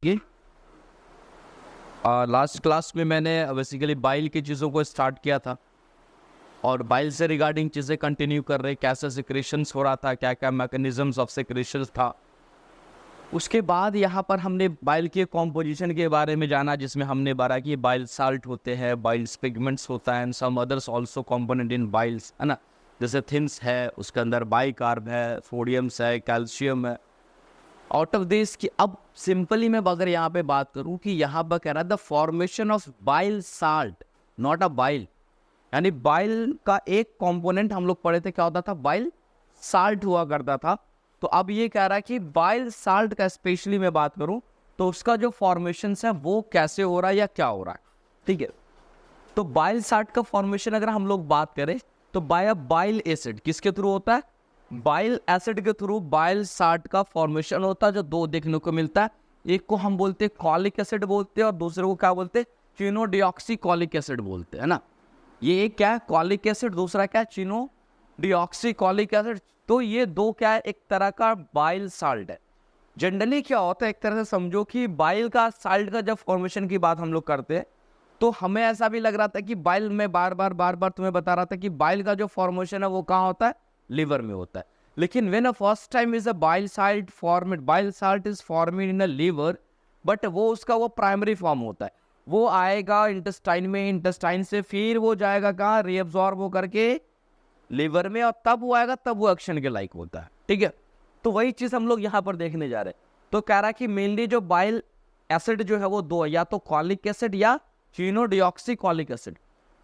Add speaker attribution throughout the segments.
Speaker 1: ये last class में मैंने बेसिकली बाइल की चीज़ों को स्टार्ट किया था और बाइल से रिगार्डिंग चीज़ें कंटिन्यू कर रहे, कैसे सिक्रेशंस हो रहा था, क्या क्या मैकेनिज्म्स ऑफ सिक्रेशंस था। उसके बाद यहाँ पर हमने बाइल के कॉम्पोजिशन के बारे में जाना, जिसमें हमने बारा कि बाइल साल्ट होते हैं, बाइल्स पिगमेंट्स होता है and some others also component in biles, है ना। जैसे थिन्स है, उसके अंदर बाइकार्ब है, सोडियम्स है, कैल्शियम है। आउट ऑफ दिस कि अब सिंपली मैं अगर यहाँ पे बात करूँ कि यहाँ पर कह रहा है the formation of bile salt, not a bile, यानी बाइल का एक कंपोनेंट हम लोग पढ़े थे, क्या होता था, बाइल साल्ट हुआ करता था। तो अब ये कह रहा है कि बाइल साल्ट का स्पेशली मैं बात करूं तो उसका जो फॉर्मेशन है वो कैसे हो रहा है या क्या हो रहा है, ठीक है। तो बाइल साल्ट का फॉर्मेशन अगर हम लोग बात करें तो बाय बाइल एसिड किसके थ्रू होता है, बाइल एसिड के थ्रू बाइल साल्ट का फॉर्मेशन होता है, जो दो देखने को मिलता है। एक को हम बोलते हैं कॉलिक एसिड बोलते हैं और दूसरे को क्या बोलते हैं, चिनोडिऑक्सी कॉलिक एसिड बोलते हैं ना। ये एक क्या है, कॉलिक एसिड, दूसरा क्या है, चिनो डिऑक्सी कॉलिक एसिड। तो ये दो क्या है, एक तरह का बाइल साल्ट है। जनरली क्या होता है, एक तरह से समझो कि बाइल का साल्ट का जब फॉर्मेशन की बात हम लोग करते हैं तो हमें ऐसा भी लग रहा था कि बाइल में बार बार तुम्हें बता रहा था कि बाइल का जो फॉर्मेशन है वो कहाँ होता है, लिवर में होता है। लेकिन when a first time is a bile salt formed, bile salt is formed in a liver, but वो उसका वो प्राइमरी फॉर्म होता है, वो आएगा इंटेस्टाइन में, इंटेस्टाइन से फिर वो जाएगा कहाँ, रीअब्सॉर्ब हो करके लिवर में, और तब वो आएगा, तब वो एक्शन के लायक होता है, ठीक है। तो वही चीज हम लोग यहाँ पर देखने जा रहे हैं। तो कह रहा है कि मेनली जो बाइल एसिड जो है वो दो है, या तो कॉलिक एसिड या चिनोडिऑक्सी कॉलिक एसिड।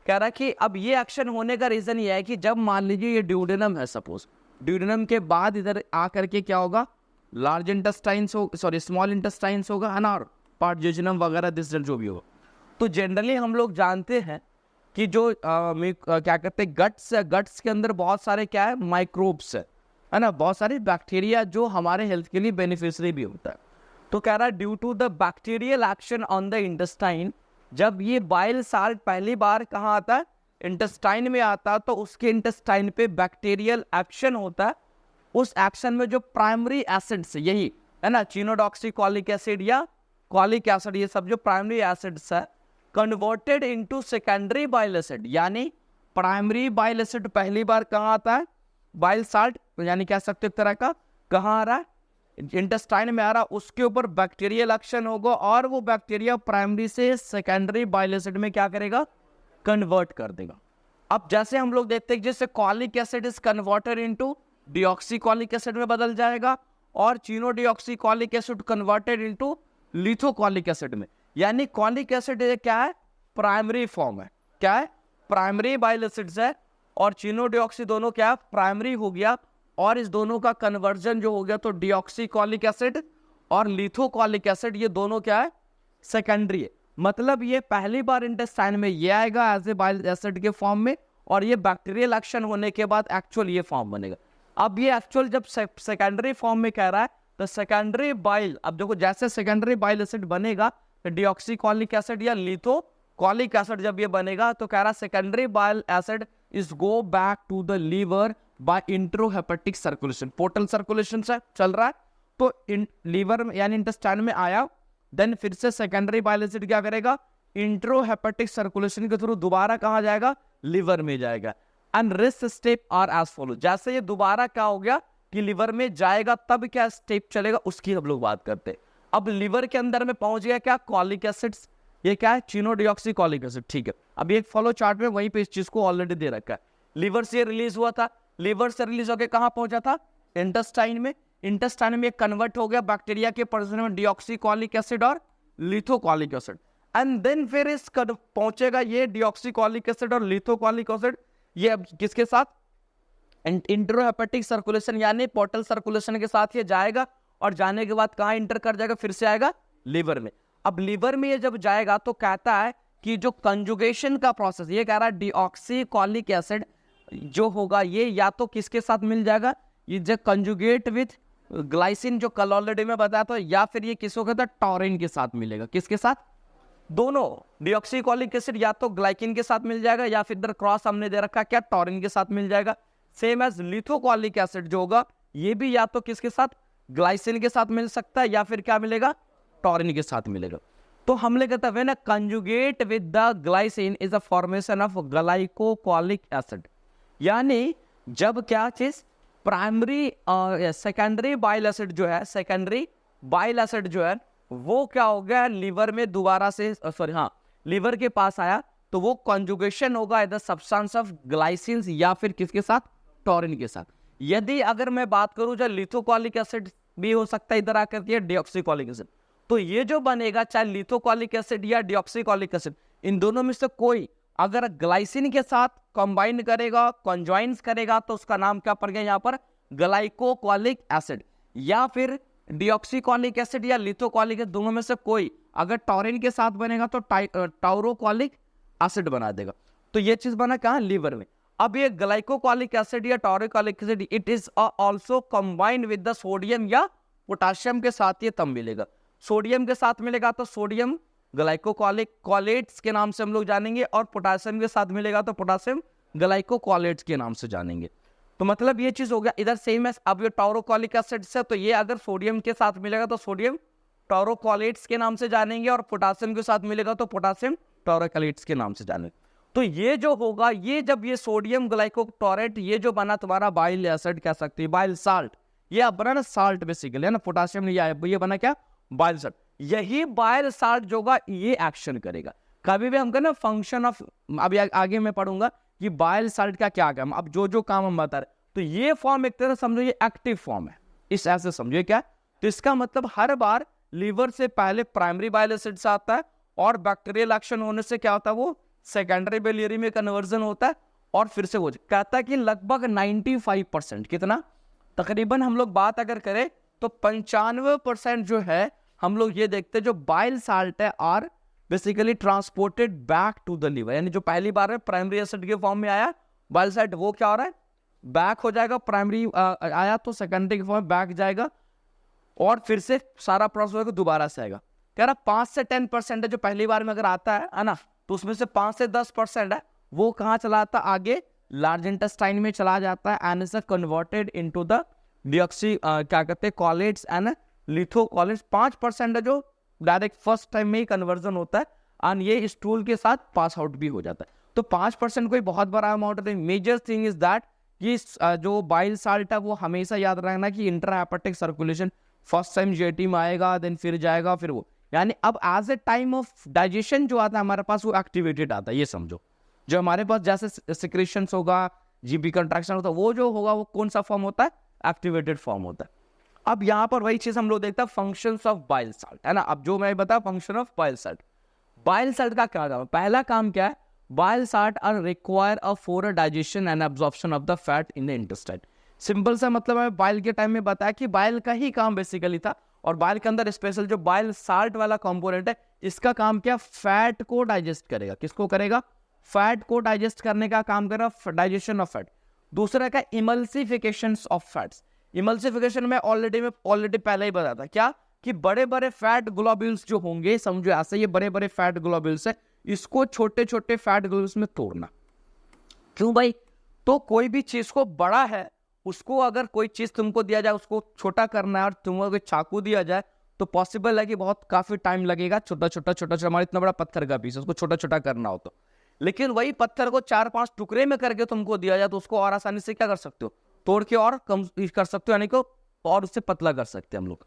Speaker 1: कह रहा है कि अब ये एक्शन होने का रीजन ये है कि जब मान लीजिए ये ड्यूडेनम है, सपोज ड्यूडेनम के बाद इधर आ करके क्या होगा, लार्ज इंटेस्टाइन्स हो, सॉरी स्मॉल इंटेस्टाइन्स होगा, है ना, और पार्ट जेजुनम वगैरह दिस जो भी होगा। तो जनरली हम लोग जानते हैं कि जो क्या कहते हैं, गट्स है, गट्स के अंदर बहुत सारे क्या है, माइक्रोब्स है ना, बहुत सारे बैक्टीरिया जो हमारे हेल्थ के लिए बेनिफिशियरी भी होता है। तो कह रहा है due to the bacterial action on the intestine, जब ये बाइल साल्ट पहली बार कहाँ आता है, इंटेस्टाइन में आता है, तो उसके इंटेस्टाइन पे बैक्टीरियल एक्शन होता है। उस एक्शन में जो प्राइमरी एसिड्स, यही है ना, चिनोडॉक्सी कॉलिक एसिड या कॉलिक एसिड, ये सब जो प्राइमरी एसिड्स है, converted into secondary bile acid, यानी प्राइमरी बाइल एसिड पहली बार कहाँ आता है, बाइल साल्ट, यानी कह सकते एक तरह का कहाँ आ रहा है, इंटेस्टाइन में आ रहा, उसके ऊपर बैक्टीरियल एक्शन होगा और वो बैक्टीरिया प्राइमरी से सेकेंडरी बाइल एसिड में क्या करेगा, कन्वर्ट कर देगा। अब जैसे हम लोग देखते हैं जैसे cholic acid is converted into deoxycholic acid में बदल जाएगा, और chenodeoxycholic acid converted into lithocholic acid में। यानी कॉलिक एसिड क्या है, प्राइमरी फॉर्म है, क्या है, प्राइमरी बाइल एसिड्स है, और चिनोडिऑक्सी दोनों क्या है, प्राइमरी हो गया, और इस दोनों का कन्वर्जन जो हो गया तो डिऑक्सीकॉलिक एसिड और लिथोकॉलिक एसिड, ये दोनों क्या है, सेकेंडरी है। मतलब ये पहली बार इंटेस्टाइन में ये आएगा एज ए बाइल एसिड के फॉर्म में, और ये बैक्टीरियल एक्शन होने के बाद एक्चुअल ये फॉर्म बनेगा। अब ये एक्चुअल जब सेकेंडरी फॉर्म में कह रहा है तो सेकेंडरी बाइल, अब देखो जैसे सेकेंडरी बाइल एसिड बनेगा तो डिऑक्सीकॉलिक एसिड या लिथोकॉलिक एसिड जब ये बनेगा तो कह रहा है secondary bile acid is go back to the liver by intrahepatic circulation, portal circulation से चल रहा है, तो लीवर में यानी इंटेस्टाइन में आया, देन फिर से सेकेंडरी बाइल एसिड क्या करेगा, इंट्रोहेपेटिक सर्कुलेशन के थ्रू दोबारा कहाँ जाएगा, लिवर में जाएगा। And rest step are as follow, जैसे ये दोबारा क्या हो गया कि लिवर में जाएगा, तब क्या स्टेप चलेगा उसकी हम लोग बात करते हैं। अब लिवर के अंदर में पहुंच गया क्या, कॉलिक एसिड्स, ये क्या है, चिनोडिऑक्सी कॉलिक एसिड, ठीक है। अब एक फॉलो चार्ट में वहीं पे इस चीज को ऑलरेडी दे रखा है। लिवर से रिलीज हुआ था, लिवर से रिलीज होकर कहां पहुंचा था, इंटेस्टाइन में, इंटेस्टाइन में कन्वर्ट हो गया बैक्टीरिया के प्रेजेंस में डिऑक्सीकॉलिक एसिड और लिथोकॉलिक एसिड, एंड देन फिर इस पहुंचेगा ये डिऑक्सीकॉलिक एसिड और लिथोकॉलिक एसिड, ये अब किसके साथ, इंट्रोहेपेटिक सर्कुलेशन यानी पोर्टल सर्कुलेशन के साथ ये जाएगा, और जाने के बाद कहां इंटर कर जाएगा, फिर से आएगा लिवर में। अब लिवर में ये जब जाएगा तो कहता है कि जो कंजुगेशन का प्रोसेस, ये कह रहा है डिऑक्सीकॉलिक एसिड जो होगा ये या तो किसके साथ मिल जाएगा, ये जो कंजुगेट विथ ग्लाइसिन जो कल ऑलरेडी में बताया था, या फिर ये किसको कहता है, टॉरिन के साथ मिलेगा, किसके साथ, दोनों, डिऑक्सीकॉलिक एसिड या तो ग्लाइकिन के साथ मिल जाएगा, या फिर इधर क्रॉस हमने दे रखा है क्या, टॉरिन के साथ मिल जाएगा। सेम एज लिथोकॉलिक एसिड जो होगा ये भी या तो किसके साथ, ग्लाइसिन के साथ मिल सकता है, या फिर क्या मिलेगा, टॉरिन के साथ मिलेगा। तो हम लोग कहते हैं ना conjugate with the glycine is a formation of glycolic acid, यानी जब क्या चीज प्राइमरी सेकेंडरी बाइल एसिड जो है, सेकेंडरी बाइल एसिड जो है वो क्या हो गया लीवर में दोबारा से लीवर के पास आया, तो वो कॉन्जुगेशन होगा इधर सब्सटेंस ऑफ ग्लाइसिन या फिर किसके साथ, टॉरिन के साथ। यदि अगर मैं बात करूं जो लिथोकॉलिक एसिड भी हो सकता है इधर आकर के डिऑक्सीकॉलिक एसिड, तो ये जो बनेगा चाहे लिथोकॉलिक एसिड या डिऑक्सीकॉलिक एसिड, इन दोनों में से कोई अगर ग्लाइसिन के साथ कंबाइन करेगा, कॉन्जॉइंस करेगा, तो उसका नाम क्या पड़ गया यहाँ पर, ग्लाइकोलिक एसिड। या फिर डिऑक्सीकॉलिक एसिड या लिथोकॉलिक एसिड, दोनों में से कोई अगर टॉरिन के साथ बनेगा तो टाउरोकॉलिक एसिड बना देगा। तो ये चीज बना कहाँ, लीवर में। अब ये ग्लाइकोलिक एसिड या taurocholic acid it is also combined with the sodium या पोटाशियम के साथ ये तब मिलेगा। सोडियम के साथ मिलेगा तो सोडियम ग्लाइकोलिक कॉलेट्स के नाम से हम लोग जानेंगे, और पोटाशियम के साथ मिलेगा तो पोटाशियम ग्लाइकोकॉलेट्स के नाम से जानेंगे। तो मतलब ये चीज हो गया इधर सेम है। अब ये टाउरोकॉलिक एसिड से, तो ये अगर सोडियम के साथ मिलेगा तो सोडियम टाउरोकॉलेट्स के नाम से जानेंगे, और पोटाशियम के साथ मिलेगा तो पोटाशियम टाउरोकॉलेट्स के नाम से जानेंगे। तो ये जो होगा, ये जब ये सोडियम ग्लाइकोटोरेट ये जो बना तुम्हारा बाइल एसिड कह सकते हैं, बाइल साल्ट, ये अब बना ना साल्ट बेसिकली है ना, पोटाशियम नहीं आया, ये बना क्या, बाइल साल्ट। यही बाइल साल्ट जो होगा ये एक्शन करेगा। कभी भी हमको ना फंक्शन ऑफ, अभी आगे मैं पढ़ूंगा कि बाइल साल्ट का क्या काम, अब जो जो काम हम बता रहे, तो ये फॉर्म एक तरह समझो ये एक्टिव फॉर्म है, इस ऐसे समझो क्या। तो इसका मतलब हर बार लीवर से पहले प्राइमरी बाइल एसिड से आता है, और बैक्टीरियल एक्शन होने से क्या होता है, वो सेकेंडरी बिलियरी में कन्वर्जन होता है, और फिर से वो कहता है कि लगभग 95%, कितना, तकरीबन हम लोग बात अगर करें तो 95% जो है हम लोग ये देखते हैं जो बाइल साल्ट है are basically transported back to the liver, यानी जो पहली बार है प्राइमरी एसिड के फॉर्म में आया बाइल साल्ट, वो क्या हो रहा है, बैक हो जाएगा, प्राइमरी आया तो सेकेंडरी के फॉर्म में बैक जाएगा, और फिर से सारा प्रोसेस होगा, दोबारा से आएगा। कह रहा 5 से 10% है जो पहली बार में अगर आता है ना, तो उसमें से 5 से 10% है वो कहाँ चला जाता है, आगे लार्ज इंटेस्टाइन में चला जाता है, and is converted into the deoxy क्या कहते हैं कॉलेट्स एंड लिथोकॉलेट्स। 5% है जो डायरेक्ट फर्स्ट टाइम में ही कन्वर्जन होता है, एंड ये स्टूल के साथ पास आउट भी हो जाता है। तो 5% कोई बहुत बड़ा अमाउंट है। मेजर थिंग इज दैट कि जो बाइल साल्ट है वो हमेशा याद रखना कि intra hepatic circulation first time जेटी में आएगा, देन फिर जाएगा, फिर वो, यानी अब as a time of digestion जो आता है हमारे पास वो एक्टिवेटेड आता है। ये समझो जो हमारे पास जैसे सिक्रेशंस होगा, जीबी कंट्रैक्शन होता है, वो जो होगा वो कौन सा फॉर्म होता है, एक्टिवेटेड फॉर्म होता है। अब यहाँ पर वही चीज हम लोग देखते हैं फंक्शंस ऑफ बाइल साल्ट, है ना। अब जो मैं बता function of bile salt, bile salt का क्या काम है, पहला काम क्या है, bile salt are require for digestion and absorption of the fat in the intestine. Simple सा मतलब है, बाइल के टाइम में बताया कि बाइल का ही काम बेसिकली था, और बाइल के अंदर स्पेशल जो बाइल साल्ट वाला कंपोनेंट है इसका काम क्या, फैट को डाइजेस्ट करेगा। किसको करेगा, फैट को डाइजेस्ट करने का काम करेगा, डाइजेशन ऑफ फैट। दूसरा क्या, इमल्सिफिकेशन ऑफ फैट्स। इमल्सिफिकेशन में ऑलरेडी पहले ही बताया था क्या, कि बड़े बड़े फैट ग्लोब्यूल्स जो होंगे, समझो ऐसे ये बड़े बड़े फैट ग्लोब्यूल्स है, इसको छोटे छोटे फैट ग्लोब्यूल्स में तोड़ना। क्यों भाई, तो कोई भी चीज को बड़ा है उसको अगर कोई चीज तुमको दिया जाए उसको छोटा करना है, और तुमको कोई चाकू दिया जाए तो पॉसिबल है कि बहुत काफी टाइम लगेगा, छोटा छोटा हमारा इतना बड़ा पत्थर का पीस उसको छोटा छोटा करना हो तो। लेकिन वही पत्थर को 4-5 टुकड़े में करके तुमको दिया जाए तो उसको और आसानी से क्या कर सकते हो, तोड़ के और कम कर सकते हो, यानी कि और उससे पतला कर सकते हैं हम लोग।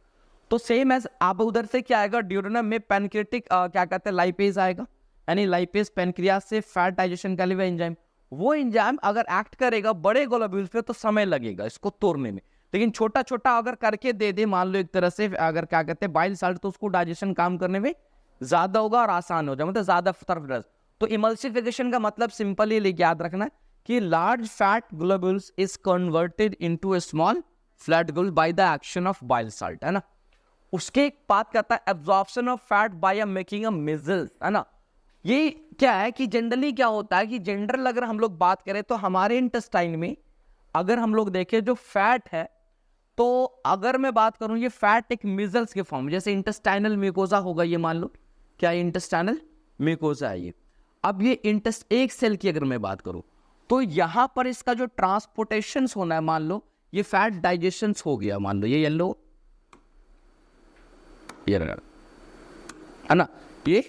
Speaker 1: तो सेम एज अब उधर से क्या आएगा, ड्यूरेनम में पैनक्रियाटिक क्या कहते हैं लाइपेज आएगा, यानी लाइपेज पैनक्रियाज से फैट डाइजेशन का लिए एंजाइम, वो एंजाइम अगर एक्ट करेगा बड़े ग्लोब्यूल्स पे तो समय लगेगा इसको तोड़ने में, लेकिन छोटा छोटा अगर करके दे दे मान लो एक तरह से अगर क्या कहते हैं बाइल साल्ट, तो उसको डाइजेशन काम करने में ज्यादा होगा और आसान हो जाए, मतलब ज्यादा तरफ। तो इमल्सिफिकेशन का मतलब सिंपली लेके याद रखना कि large fat globules is converted into a small flat globule by the action of bile salt, है ना। उसके एक बात करता है absorption of fat by making a measles, है ना। ये क्या है कि जनरली क्या होता है कि जनरल अगर हम लोग बात करें तो हमारे इंटेस्टाइन में अगर हम लोग देखें जो फैट है, तो अगर मैं बात करूं ये फैट एक मिजल्स के फॉर्म, जैसे इंटेस्टाइनल म्यूकोजा होगा, ये मान लो क्या इंटेस्टाइनल म्यूकोजा है ये। अब ये एक सेल की अगर मैं बात करूं तो यहां पर इसका जो ट्रांसपोर्टेशन होना है, मान लो ये फैट डाइजेशन हो गया, मान लो ये येलो ये है ना, ये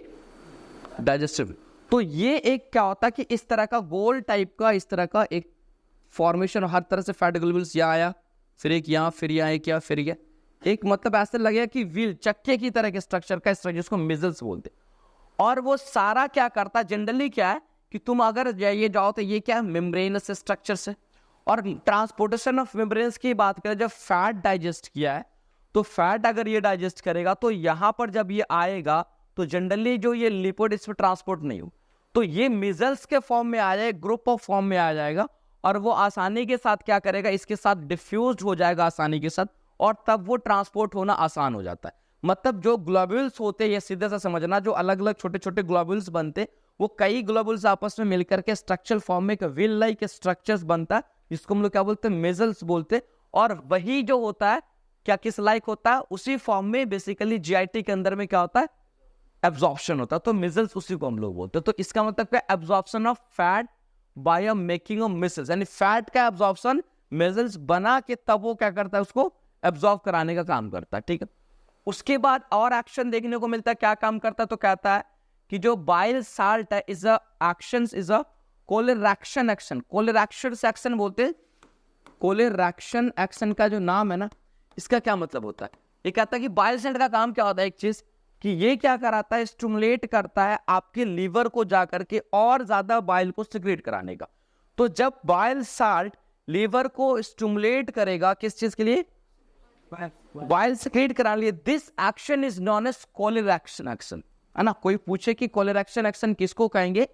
Speaker 1: डाइजेस्टिव। तो ये एक क्या होता है कि इस तरह का गोल टाइप का इस तरह का एक फॉर्मेशन, हर तरह से फैट ग्लोब्यूल्स यहाँ आया, फिर एक यहाँ, फिर यहाँ एक यहाँ, फिर एक मतलब ऐसे लगेगा कि व्हील चक्के की तरह के स्ट्रक्चर का स्ट्रक्चर, जिसको मिजल्स बोलते। और वो सारा क्या करता है जनरली क्या है कि तुम अगर ये जाओ तो ये क्या है, मेम्ब्रेनस स्ट्रक्चर से। और ट्रांसपोर्टेशन ऑफ मेम्ब्रेन्स की बात करें, जब फैट डाइजेस्ट किया है तो फैट अगर ये डाइजेस्ट करेगा तो यहाँ पर जब ये आएगा तो जनरली जो ये लिपिड इस पर ट्रांसपोर्ट नहीं हो, तो ये मिजल्स के फॉर्म में आ जाएगा, ग्रुप ऑफ फॉर्म में आ जाएगा, और वो आसानी के साथ क्या करेगा, इसके साथ डिफ्यूज हो जाएगा आसानी के साथ, और तब वो ट्रांसपोर्ट होना आसान हो जाता है। मतलब जो ग्लोब्यूल्स होते हैं, ये सीधे सा समझना, जो अलग अलग छोटे छोटे ग्लोब्यूल्स बनते, वो कई ग्लोब्यूल्स आपस में मिलकर के स्ट्रक्चर फॉर्म में एक व्हील लाइक स्ट्रक्चर्स बनता है, जिसको हम लोग क्या बोलते हैं, मिजल्स बोलते। और वही जो होता है क्या किस लाइक होता है, उसी फॉर्म में बेसिकली जीआईटी के अंदर में क्या होता है, एब्जॉर्प्शन होता है। तो मिजल्स उसी को हम लोग बोलते हैं। तो इसका मतलब क्या, absorption of fat by a making of micelles, यानी फैट का एब्जॉर्प्शन मिजल्स बना के तब वो क्या करता है, उसको एब्जॉर्ब कराने का काम करता है। ठीक है, उसके बाद और एक्शन देखने को मिलता है, क्या काम करता है, तो कहता है कि जो बाइल साल्ट है is a action, is a कोलेरैक्शन एक्शन। कोलेरैक्शन एक्शन बोलते हैं। कोलेरैक्शन एक्शन का जो नाम है ना, इसका क्या मतलब होता है, ये कहता है कि बाइल साल्ट का काम क्या होता है, एक चीज कि ये क्या कराता है, स्टिमुलेट करता है आपके लीवर को जाकर के और ज्यादा बाइल को सिक्रेट कराने का। तो जब बाइल साल्ट लीवर को स्टिमुलेट करेगा किस चीज के लिए, बाइल सिक्रेट कराने लिए, this action is non as कोलेरैक्शन एक्शन, है ना। कोई पूछे कि कोलेरैक्शन एक्शन किसको कहेंगे,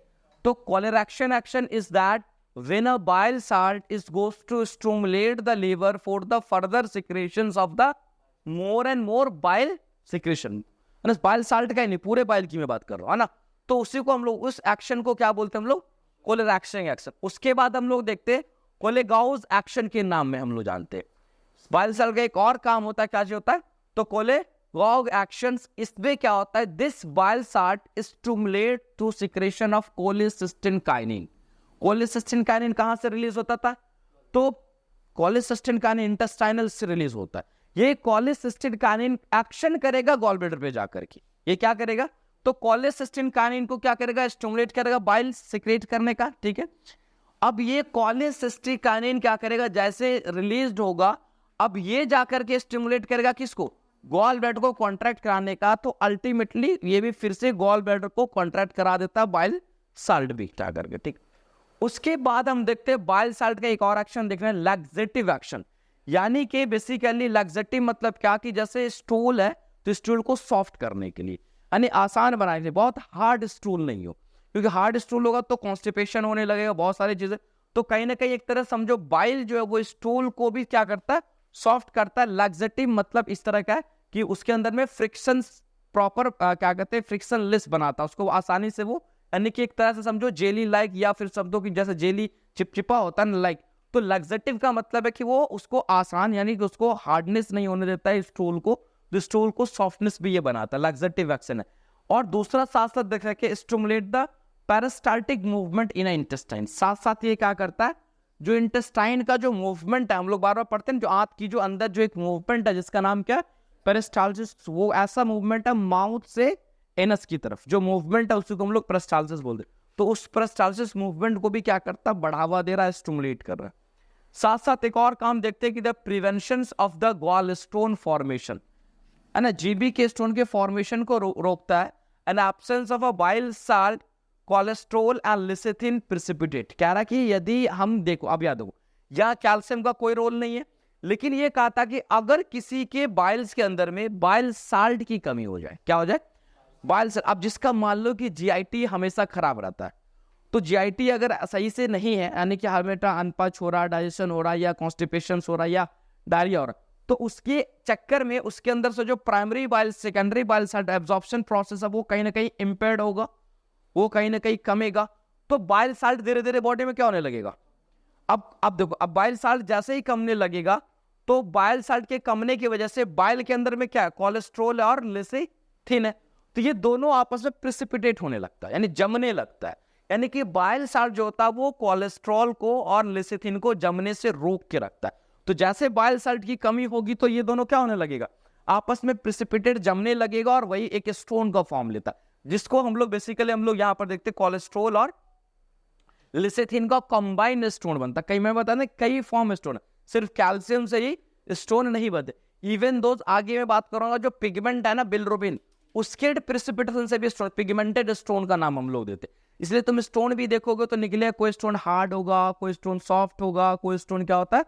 Speaker 1: तो कोलेरैक्शन action is that when a bile salt is goes to stimulate the liver for the further secretions of the more and more bile secretion। Bile salt का ही नहीं, पूरे बाइल की मैं बात कर रहा हूं, है ना। तो उसी को हम लोग, उस एक्शन को क्या बोलते हैं हम लोग, कोलेरैक्शन एक्शन। उसके बाद हम लोग देखते हैं कोलेगॉज एक्शन के नाम में हम लोग जानते हैं। बाइल साल्ट का एक और काम होता है, क्या होता है, तो कोलेगॉग एक्शन। इसमें क्या होता है, this bile salt stimulate to secretion of cholecystokinin. Cholecystokinin कहां से रिलीज होता था, तो कोलिसिस्टिन काइनिन इंटेस्टाइनल से रिलीज होता है। ये कोलिसिस्टिन काइनिन एक्शन करेगा गॉल ब्लैडर पे जाकर के, ये क्या करेगा, तो कोलिसिस्टिन काइनिन को क्या करेगा, स्टिमुलेट करेगा बाइल सिक्रेट करने का। ठीक है, अब ये कोलिसिस्टिन काइनिन क्या करेगा, जैसे रिलीज होगा, अब ये जाकर के स्टिमुलेट करेगा किसको, गॉल ब्लैडर को कॉन्ट्रैक्ट कराने का। तो अल्टीमेटली ये भी फिर से गॉल ब्लैडर को कॉन्ट्रैक्ट करा देता है बाइल साल्ट भी क्या करके। ठीक, उसके बाद हम देखते हैं बाइल साल्ट का एक और एक्शन देख रहे हैं, लैक्सेटिव एक्शन। यानी कि बेसिकली लैक्सेटिव मतलब क्या, कि जैसे स्टूल है तो स्टूल को सॉफ्ट करने के लिए, यानी आसान बनाने के लिए, बहुत हार्ड स्टूल नहीं हो, क्योंकि हार्ड स्टूल होगा तो कॉन्स्टिपेशन होने लगेगा, बहुत सारी चीजें। तो कहीं ना कहीं एक तरह समझो बाइल जो है वो स्टूल को भी क्या करता है, सॉफ्ट करता है। लैक्सेटिव मतलब इस तरह का है कि उसके अंदर में फ्रिक्शन प्रॉपर क्या कहते हैं, फ्रिक्शन लेस बनाता है उसको, आसानी से वो, यानी कि एक तरह से समझो जेली लाइक, या फिर शब्दों की जैसे जेली चिपचिपा होता है ना लाइक। तो लैक्सेटिव का मतलब है कि वो उसको आसान, यानी कि उसको हार्डनेस नहीं होने देता है स्टूल को, तो स्टूल को सॉफ्टनेस भी ये बनाता है, लैक्सेटिव एक्शन है। और दूसरा साथ साथ देख रहे हैं, stimulate the peristaltic movement in intestine. साथ साथ ये क्या करता है, जो इंटेस्टाइन का जो मूवमेंट है, हम लोग बार बार पढ़ते हैं, जो आंत की जो अंदर जो एक मूवमेंट है जिसका नाम क्या है, पेरिस्टाल्सिस, वो ऐसा मूवमेंट है माउथ से एनस की तरफ, जो मूवमेंट है उसको हम लोग पेरिस्टाल्सिस बोलते हैं। तो उस पेरिस्टाल्सिस मूवमेंट को भी क्या करता है, बढ़ावा दे रहा है, स्टिमुलेट कर रहा है। साथ साथ एक और काम देखते हैं कि the prevention of the gall stone formation, है ना, जीबी के स्टोन के फॉर्मेशन को रोकता है। An absence of a bile salt cholesterol and lecithin precipitate. कह रहा कि यदि हम देखो, अब याद हो, यहाँ कैल्शियम का कोई रोल नहीं है, लेकिन ये कहा था कि अगर किसी के बाइल्स के अंदर में बाइल साल्ट की कमी हो जाए, क्या हो जाए, बाइल साल्ट। अब जिसका मान लो कि जीआईटी हमेशा खराब रहता है, तो जीआईटी अगर सही से नहीं है, यानी कि हमेशा अनपच हो रहा, डाइजेशन हो रहा, या कॉन्स्टिपेशन हो रहा, या डायरिया हो रहा, तो उसके चक्कर में उसके अंदर से जो primary bile secondary bile salt absorption process है वो कहीं ना कहीं इंपेयर्ड होगा, वो कहीं ना कहीं कमेगा। तो बाइल साल्ट धीरे धीरे बॉडी में क्या होने लगेगा, अब देखो, अब बाइल साल्ट जैसे ही कमने लगेगा, तो बाइल साल्ट के कमने की वजह से बाइल के अंदर में क्या है, कोलेस्ट्रॉल और लिसिथिन है, तो ये दोनों आपस में प्रेसिपिटेट होने लगता है, यानी जमने लगता है। यानी कि बाइल साल्ट जो होता है वो कोलेस्ट्रॉल को और लिसिथिन को जमने से रोक के रखता है। तो जैसे बाइल साल्ट की कमी होगी तो ये दोनों क्या होने लगेगा, आपस में प्रिसिपिटेट जमने लगेगा और वही एक स्टोन का फॉर्म लेता है, जिसको हम लोग बेसिकली हम लोग यहाँ पर देखते हैं कोलेस्ट्रॉल और लिसेथिन का कंबाइंड स्टोन बनता है। कई मैं बता दें कई फॉर्म स्टोन, सिर्फ कैल्शियम से ही स्टोन नहीं बनते। इवन दो आगे मैं बात करूंगा जो पिगमेंट है ना बिलिरुबिन, उसके प्रिसिपिटेशन से भी स्टोन, पिगमेंटेड स्टोन का नाम हम लोग देते हैं। इसलिए तुम स्टोन भी देखोगे तो निकले, कोई स्टोन हार्ड होगा, कोई स्टोन सॉफ्ट होगा, कोई स्टोन क्या होता है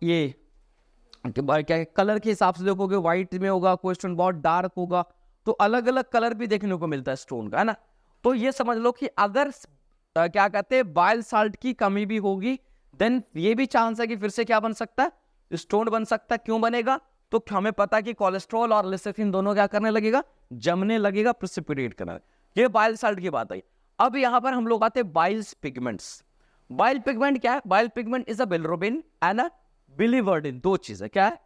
Speaker 1: ये क्या कलर के हिसाब से देखोगे व्हाइट में होगा, कोई स्टोन बहुत डार्क होगा, तो अलग अलग कलर भी देखने को मिलता है स्टोन का, है ना। तो ये समझ लो कि अगर क्या कहते हैं बाइल साल्ट की कमी भी होगी, देन ये भी चांस है कि फिर से क्या बन सकता है, स्टोन बन सकता है। क्यों बनेगा, तो हमें पता है कि कोलेस्ट्रॉल और लिसेथिन दोनों क्या करने लगेगा, जमने लगेगा, प्रिसिपिटेट करना। ये बाइल साल्ट की बात आई। अब यहां पर हम लोग आते हैं बाइल्स पिगमेंट्स। बाइल पिगमेंट क्या है, bile pigment is a bilirubin and a biliverdin, दो चीज है, क्या है,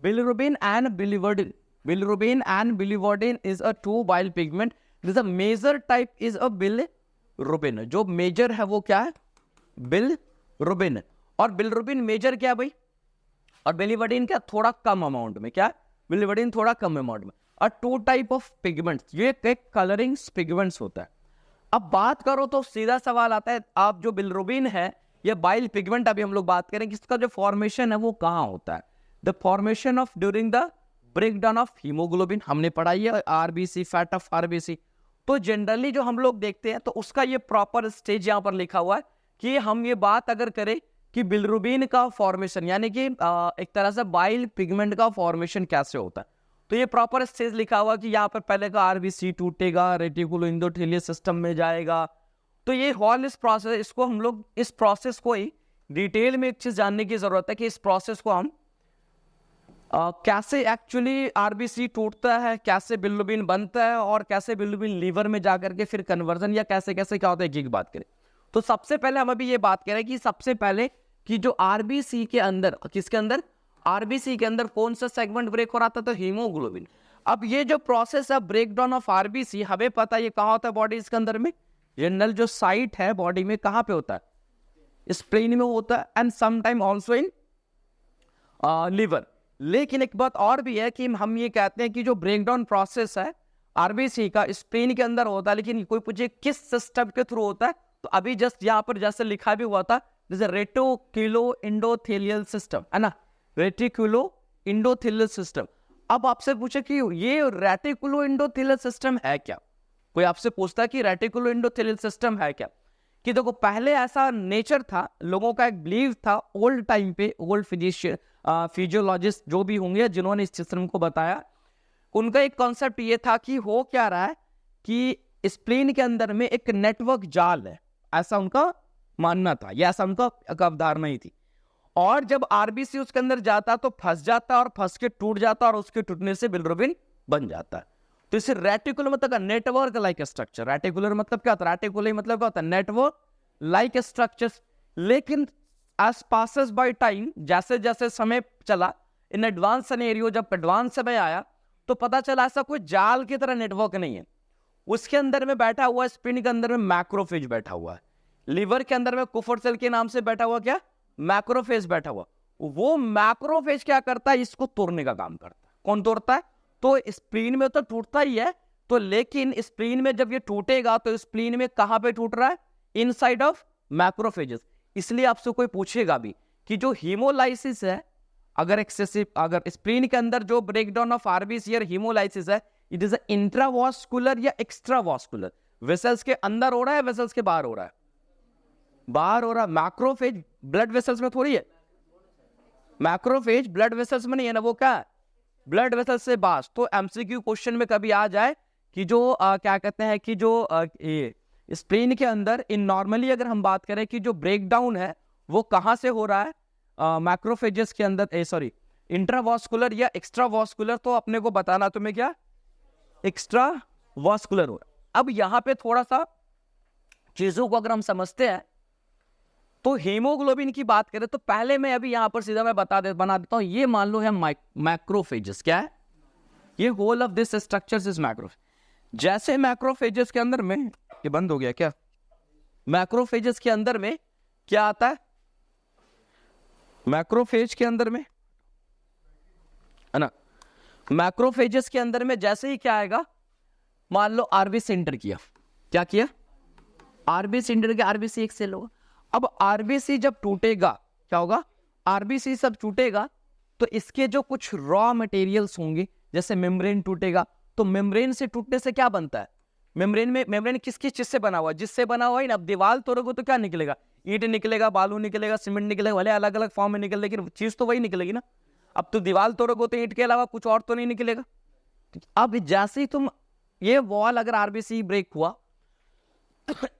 Speaker 1: bilirubin and biliverdin. Bilirubin and biliverdin is a two bile pigment. This a major type is a bilirubin, जो मेजर है वो क्या है, बिलिरुबिन। और बिलिरुबिन मेजर क्या है भाई, और बिलीवर्डिन क्या थोड़ा कम अमाउंट में, क्या बिलीवर्डिन थोड़ा कम अमाउंट में। और टू टाइप ऑफ पिगमेंट्स, ये एक कलरिंग पिगमेंट्स होता है। अब बात करो तो सीधा सवाल आता है, आप जो बिलिरुबिन है ये बाइल पिगमेंट, अभी हम लोग बात करें कि इसका जो फॉर्मेशन है वो कहाँ होता है। The formation of during the breakdown of haemoglobin, हमने पढ़ाई है आरबीसी, फैट ऑफ आरबीसी। तो जनरली जो हम लोग देखते हैं तो उसका ये प्रॉपर स्टेज यहाँ पर लिखा हुआ है कि हम ये बात अगर करें कि बिलिरुबिन का फॉर्मेशन यानी कि एक तरह से बाइल पिगमेंट का फॉर्मेशन कैसे होता है, तो ये प्रॉपर स्टेज लिखा हुआ कि यहाँ पर पहले का आरबीसी टूटेगा, रेटिकुलो एंडोथेलियल सिस्टम में जाएगा। तो ये हॉल इस प्रोसेस, इसको हम लोग इस प्रोसेस को ही डिटेल में एक चीज जानने की जरूरत है कि इस प्रोसेस को हम कैसे एक्चुअली आरबीसी टूटता है, कैसे बिलिरुबिन बनता है, और कैसे बिलिरुबिन लीवर में जाकर के फिर कन्वर्जन या कैसे कैसे क्या होता है एक बात करें। तो सबसे पहले हम अभी ये बात करें कि सबसे पहले कि जो आरबीसी के अंदर, किसके अंदर, आरबीसी के अंदर कौन सा सेगमेंट ब्रेक हो रहा था, तो हीमोग्लोबिन। अब ये जो प्रोसेस है ब्रेकडाउन ऑफ आरबीसी, हमें पता है ये कहाँ होता है बॉडी के अंदर में, जनरल जो साइट है बॉडी में कहाँ पे होता है, स्प्लेन में होता है, and sometime also in liver. लेकिन एक बात और भी है कि हम ये कहते हैं कि जो ब्रेकडाउन प्रोसेस है आरबीसी का स्प्लेन के अंदर होता है, लेकिन कोई पूछे किस सिस्टम के थ्रू होता है, तो अभी जस्ट यहाँ पर जैसे लिखा भी हुआ था, जैसे रेटिकुलो एंडोथेलियल सिस्टम, है ना, रेटिकुलो एंडोथेलियल सिस्टम। अब आपसे पूछे कि ये रेटिकुलो एंडोथेलियल सिस्टम है क्या, कोई आपसे पूछता है कि रेटिकुलो एंडोथेलियल सिस्टम है क्या, कि देखो पहले ऐसा नेचर था, लोगों का एक बिलीव था ओल्ड टाइम पे, ओल्ड फिजिशियन फिजियोलॉजिस्ट जो भी होंगे जिन्होंने इस सिस्टम को बताया, उनका एक कॉन्सेप्ट ये था कि हो क्या रहा है कि स्प्लीन के अंदर में एक नेटवर्क जाल है, ऐसा उनका मानना था, या ऐसा उनका अवधारणा ही थी। और जब आरबीसी उसके अंदर जाता तो फंस जाता और फंस के टूट जाता और उसके टूटने से बिलिरुबिन बन जाता है। तो इसे रेटिकुलर मतलब नेटवर्क लाइक स्ट्रक्चर, रेटिकुलर मतलब क्या होता है, रेटिकुलर मतलब क्या होता है, नेटवर्क लाइक स्ट्रक्चर। लेकिन एज पासेस बाय टाइम, जैसे जैसे समय चला, इन एडवांस सिनेरियो, जब एडवांस समय आया तो पता चला ऐसा कोई जाल की तरह नेटवर्क नहीं है, उसके अंदर में बैठा हुआ है, स्प्लीन के अंदर में मैक्रोफेज बैठा हुआ है, लिवर के अंदर में कुफर सेल के नाम से बैठा हुआ क्या, मैक्रोफेज बैठा हुआ। वो मैक्रोफेज क्या करता है, इसको तोड़ने का काम करता है। कौन तोड़ता है, तो स्प्लीन में तो टूटता ही है, तो लेकिन स्प्लीन में जब ये टूटेगा तो स्प्लीन में कहां पे टूट रहा है, इनसाइड ऑफ मैक्रोफेजेस। इसलिए आपसे कोई पूछेगा भी कि जो हीमोलाइसिस है, अगर एक्सेसिव, अगर स्प्लीन के अंदर जो ब्रेकडाउन ऑफ आरबीसी और हीमोलाइसिस है, इट इज इंट्रावास्कुलर या एक्स्ट्रावास्कुलर, वेसल्स के अंदर हो रहा है, वेसल्स के बाहर हो रहा है, बाहर हो रहा है। मैक्रोफेज ब्लड वेसल्स में थोड़ी है, मैक्रोफेज ब्लड वेसल्स में नहीं है ना, वो क्या है, ब्लड वेसल्स से बाहर। तो एमसीक्यू क्वेश्चन में कभी आ जाए कि जो क्या कहते हैं कि जो स्प्लीन के अंदर इन नॉर्मली अगर हम बात करें कि जो ब्रेकडाउन है वो कहां से हो रहा है, मैक्रोफेजेस के अंदर, सॉरी इंट्रावास्कुलर या एक्स्ट्रावास्कुलर, तो अपने को बताना तुम्हें क्या, एक्स्ट्रावास्कुलर हो रहा है। अब यहां पे थोड़ा सा चीजों को अगर हम समझते हैं तो हीमोग्लोबिन की बात करें तो पहले मैं अभी यहां पर सीधा मैं बना देता हूं, ये मान लो है मैक्रोफेजेस, क्या है, ये whole of this structures is macrophage. जैसे मैक्रोफेजेस के अंदर में, ये बंद हो गया क्या, मैक्रोफेजेस के अंदर में क्या आता है, मैक्रोफेज के अंदर में, है ना, मैक्रोफेजेस के अंदर में जैसे ही क्या आएगा, मान लो आरबीसी इंटर किया, क्या किया, आरबीसी इंटर किया, आरबीसी एक सेल होगा। अब आरबीसी जब टूटेगा क्या होगा, आरबीसी सब टूटेगा तो इसके जो कुछ रॉ मटेरियल्स होंगे, जैसे मेम्ब्रेन टूटेगा, तो मेम्ब्रेन से टूटने से क्या बनता है, मेम्ब्रेन किस किस चीज से बना हुआ है, जिससे बना हुआ है ना। अब दीवार तोड़ोगे तो क्या निकलेगा, ईंट निकलेगा, बालू निकलेगा, सीमेंट निकलेगा, भले अलग अलग फॉर्म में निकले, लेकिन चीज तो वही निकलेगी ना। अब तो दीवार तोड़ोगे तो ईंट के अलावा कुछ और तो नहीं निकलेगा। अब जैसे ही तुम ये वॉल अगर आरबीसी ब्रेक हुआ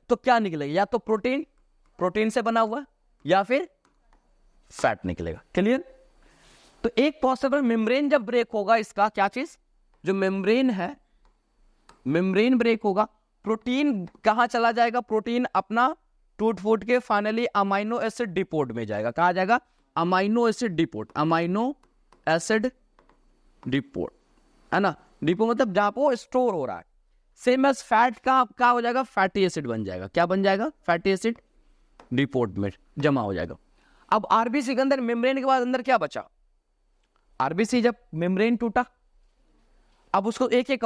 Speaker 1: तो क्या निकलेगा, या तो प्रोटीन से बना हुआ, या फिर फैट निकलेगा। क्लियर। तो एक पॉसिबल मेम्ब्रेन जब ब्रेक होगा, इसका क्या चीज, जो मेम्ब्रेन है, मेम्ब्रेन ब्रेक होगा, प्रोटीन कहां चला जाएगा, प्रोटीन अपना टूट फूट के फाइनली अमाइनो एसिड डिपोट में जाएगा। कहां जाएगा, amino acid depot, amino acid depot, है ना। डिपो मतलब जहां पर स्टोर हो रहा है। सेम एज फैट का हो जाएगा, फैटी एसिड बन जाएगा। क्या बन जाएगा, फैटी एसिड डिपोट में जमा हो जाएगा। अब आरबीसी के अंदर मेम्ब्रेन के बाद अंदर क्या बचा, आरबीसी जब मेम्ब्रेन टूटा, अब उसको एक एक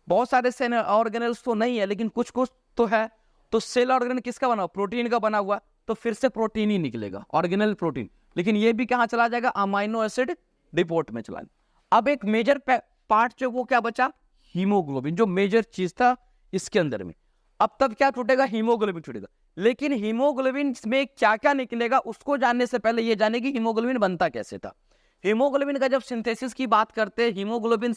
Speaker 1: बहुत सारे सेल ऑर्गेनल्स तो नहीं है, लेकिन कुछ कुछ तो है। तो सेल ऑर्गेनल किसका बना हुआ, प्रोटीन का बना हुआ, तो फिर से प्रोटीन ही निकलेगा, ऑर्गेनल प्रोटीन। लेकिन ये भी कहां चला जाएगा, अमाइनो एसिड डिपोट में चला। अब एक मेजर पार्ट जो वो क्या बचा, हीमोग्लोबिन, जो मेजर चीज था इसके अंदर में। अब तब क्या टूटेगा, हीमोग्लोबिन टूटेगा। लेकिन हीमोग्लोबिन में क्या क्या निकलेगा उसको जानने से पहले ये जाने कि हीमोग्लोबिन बनता कैसे था। हीमोग्लोबिन का जब सिंथेसिस की बात करते हैं, हीमोग्लोबिन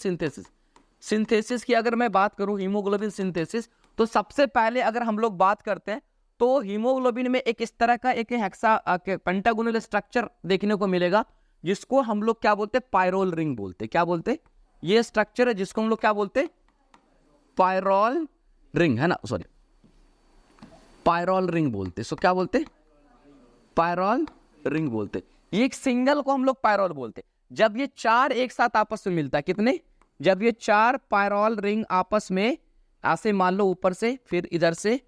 Speaker 1: सिंथेसिस की अगर मैं बात करूं, हीमोग्लोबिन सिंथेसिस, तो सबसे पहले अगर हम लोग बात करते हैं तो हीमोग्लोबिन में एक इस तरह का एक हेक्सा पेंटागोनल स्ट्रक्चर देखने को मिलेगा, जिसको हम लोग क्या बोलते हैं, पायरोल रिंग बोलते। क्या बोलते, ये स्ट्रक्चर है जिसको हम लोग क्या बोलते, पायरोल रिंग, है ना, सॉरी पायरोल रिंग बोलते। सो क्या बोलते, पायरोल रिंग बोलते। एक सिंगल को हम लोग पायरोल बोलते। जब ये चार एक साथ आपस में मिलता है, कितने, जब ये चार पायरोल रिंग आपस में ऐसे मान लो ऊपर से, फिर इधर से,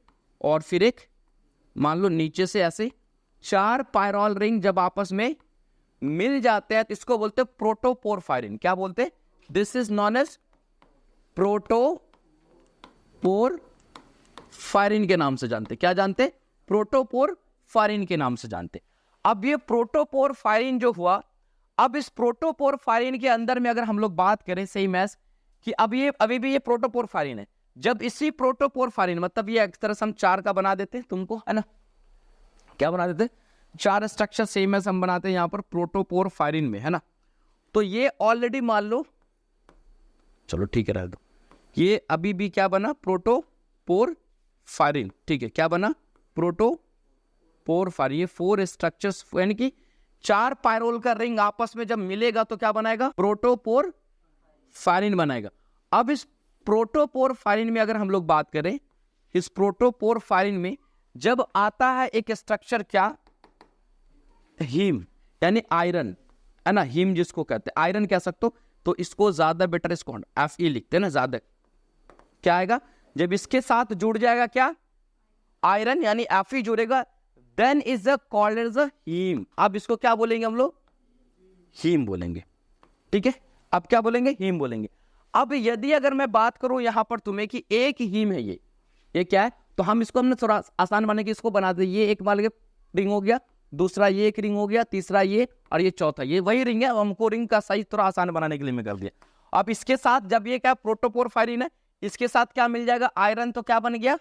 Speaker 1: और फिर एक मान लो नीचे से, ऐसे चार पायरोल रिंग जब आपस में मिल जाते हैं तो इसको बोलते हैं प्रोटोपोरफायरिन। क्या बोलते, दिस इज नॉन एज प्रोटोपोरफायरिन के नाम से जानते। क्या जानते, प्रोटोपोरफायरिन के नाम से जानते। अब ये प्रोटोपोरफायरिन जो हुआ, अब इस प्रोटोपोरफायरिन के अंदर में अगर हम लोग बात करें सेम एज कि अब ये अभी भी ये प्रोटोपोरफायरिन है। जब इसी प्रोटोपोरफायरिन मतलब ये एक तरह से हम चार का बना देते तुमको, है ना, क्या बना देते, चार स्ट्रक्चर सेम एज हम बनाते हैं यहां पर प्रोटोपोरफायरिन में, है ना। तो ये ऑलरेडी मान लो, चलो ठीक है रह दो, ये अभी भी क्या बना, प्रोटोपोरफायरिन, ठीक है, क्या बना, प्रोटोपोरफायरिन। ये फोर स्ट्रक्चर्स यानी कि चार पायरोल का रिंग आपस में जब मिलेगा तो क्या बनाएगा, प्रोटोपोरफायरिन बनाएगा। अब इस प्रोटोपोरफायरिन में अगर हम लोग बात करें, इस प्रोटोपोरफायरिन में जब आता है एक स्ट्रक्चर क्या, हीम यानी आयरन, है ना, हीम जिसको कहते हैं आयरन कह सकते हो। तो इसको ज्यादा बेटर इसको Fe लिखते हैं ना, ज्यादा क्या आएगा, जब इसके साथ जुड़ जाएगा क्या, आयरन यानी Fe जुड़ेगा, then is called as a heme. अब इसको क्या बोलेंगे हम लोग, हीम बोलेंगे। ठीक है, अब क्या बोलेंगे, हीम बोलेंगे। अब यदि अगर मैं बात करूं यहां पर तुम्हें कि एक हीम है, ये क्या है, तो हम इसको हमने थोड़ा आसान बनाने की इसको बना दे। ये एक मान के रिंग हो गया, दूसरा ये एक रिंग हो गया, तीसरा ये, और ये चौथा ये वही रिंग है। हमको रिंग का साइज थोड़ा आसान बनाने के लिए मैं कर दिया। अब इसके साथ जब ये क्या प्रोटोपोरफायरिन है, इसके साथ क्या मिल जाएगा, आयरन, तो क्या बन गया,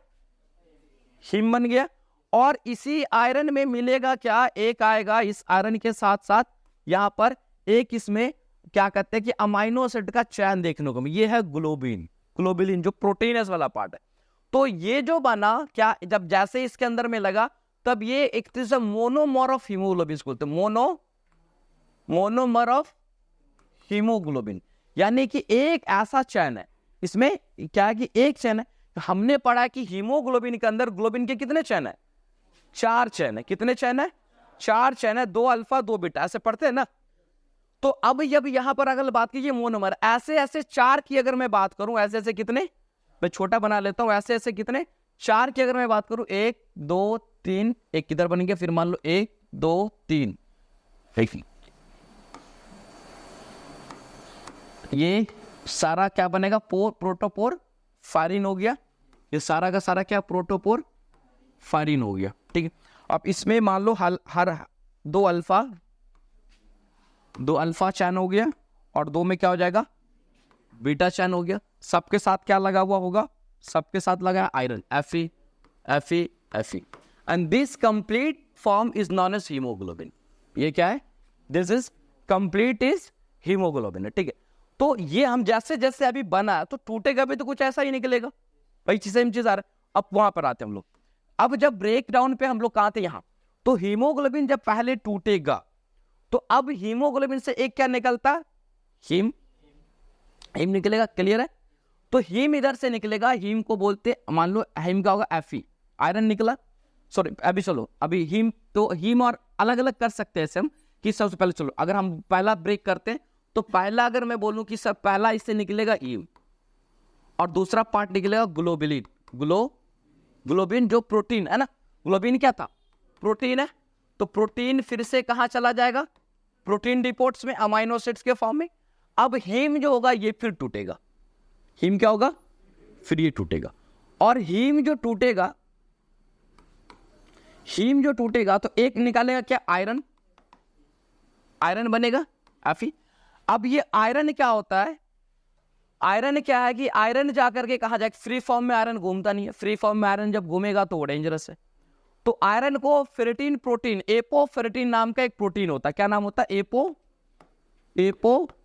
Speaker 1: हीम बन गया। और इसी आयरन में मिलेगा क्या, एक आएगा इस आयरन के साथ साथ यहां पर एक इसमें क्या कहते हैं कि अमाइनो एसिड का चैन देखने को, ये है ग्लोबिलिन जो प्रोटीनस वाला पार्ट है। तो ये जो बना क्या, जब जैसे इसके अंदर में लगा तब ये एक मोनोमर ऑफ हीमोग्लोबिन बोलते हैं, मोनोमर ऑफ हीमोग्लोबिन, यानी कि एक ऐसा चैन है, इसमें क्या है कि एक चैन है। हमने पढ़ा कि हीमोग्लोबिन के अंदर ग्लोबिन के कितने चैन है, चार चैन है। कितने चैन है, चार चैन है, 2 अल्फा 2 बीटा, ऐसे पढ़ते हैं ना। तो अब जब यहां पर अगर बात कीजिए मोनोमर, ऐसे ऐसे चार की अगर मैं बात करूं, ऐसे ऐसे कितने, मैं छोटा बना लेता हूं, ऐसे ऐसे कितने, चार की अगर मैं बात करूं, 1 2 3, एक किधर बन गया, फिर मान लो 1 2 3, ये सारा क्या बनेगा, प्रोटोपोर फायरिन हो गया। ये सारा का सारा क्या, प्रोटोपोर फायरिन हो गया, ठीक है। अब इसमें मान लो हर दो अल्फा चैन हो गया और दो में क्या हो जाएगा, बीटा चैन हो गया। सबके साथ क्या लगा हुआ होगा, सबके साथ लगा iron, Fe and this complete form is non as hemoglobin. ये क्या है, this is complete is hemoglobin, ठीक है। तो ये हम जैसे जैसे अभी बना तो टूटेगा भी तो कुछ ऐसा ही निकलेगा, वही सेम चीज आ रहा है। अब वहां पर आते हैं हम लोग। अब जब ब्रेक डाउन पे हम लोग कहाँ थे, यहां। तो हीमोग्लोबिन जब पहले टूटेगा तो अब हीमोग्लोबिन से एक क्या निकलता, हीम निकलेगा, क्लियर है। तो हीम इधर से निकलेगा, हीम को बोलते, मान लो हीम का होगा Fe, आयरन निकला, सॉरी अभी चलो अभी हीम, तो हीम और अलग अलग कर सकते हैं हम कि सबसे पहले चलो अगर हम पहला ब्रेक करते हैं तो पहला अगर मैं बोलूं कि सब पहला इससे निकलेगा हीम और दूसरा पार्ट निकलेगा ग्लोबिलिन, ग्लोबिन जो प्रोटीन है ना, ग्लोबिन क्या था, प्रोटीन है। तो प्रोटीन फिर से कहां चला जाएगा, प्रोटीन डिपोट्स में, अमाइनो एसिड्स के फॉर्म में। अब हीम जो होगा ये फिर टूटेगा, हीम क्या होगा, फिर ये टूटेगा। और हीम जो टूटेगा तो एक निकालेगा क्या, आयरन बनेगा Fe। अब ये आयरन क्या होता है, आयरन क्या है कि आयरन जाकर के कहा जाए, फ्री फॉर्म में आयरन घूमता नहीं है, फ्री फॉर्म में आयरन जब घूमेगा तो वो डेंजरस है। तो आयरन को फेरेटिन प्रोटीन, एपोफेरेटिन नाम का एक प्रोटीन होता है, क्या नाम होता है, एपोफेरेटिन